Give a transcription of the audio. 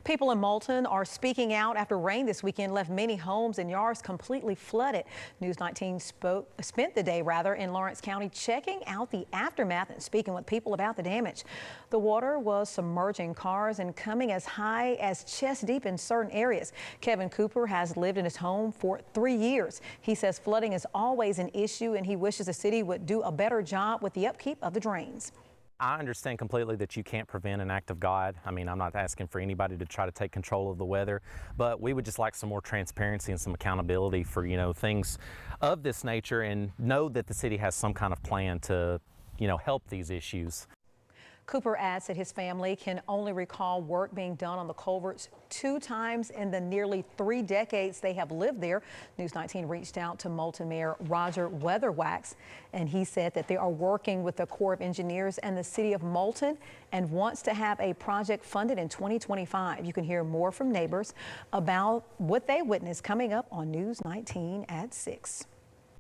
People in Moulton are speaking out after rain this weekend left many homes and yards completely flooded. News 19 spent the day in Lawrence County checking out the aftermath and speaking with people about the damage. The water was submerging cars and coming as high as chest deep in certain areas. Kevin Cooper has lived in his home for 3 years. He says flooding is always an issue and he wishes the city would do a better job with the upkeep of the drains. I understand completely that you can't prevent an act of God. I mean, I'm not asking for anybody to try to take control of the weather, but we would just like some more transparency and some accountability for, things of this nature, and know that the city has some kind of plan to, help these issues. Cooper adds that his family can only recall work being done on the culverts 2 times in the nearly 3 decades they have lived there. News 19 reached out to Moulton Mayor Roger Weatherwax, and he said that they are working with the Corps of Engineers and the city of Moulton and wants to have a project funded in 2025. You can hear more from neighbors about what they witnessed coming up on News 19 at 6.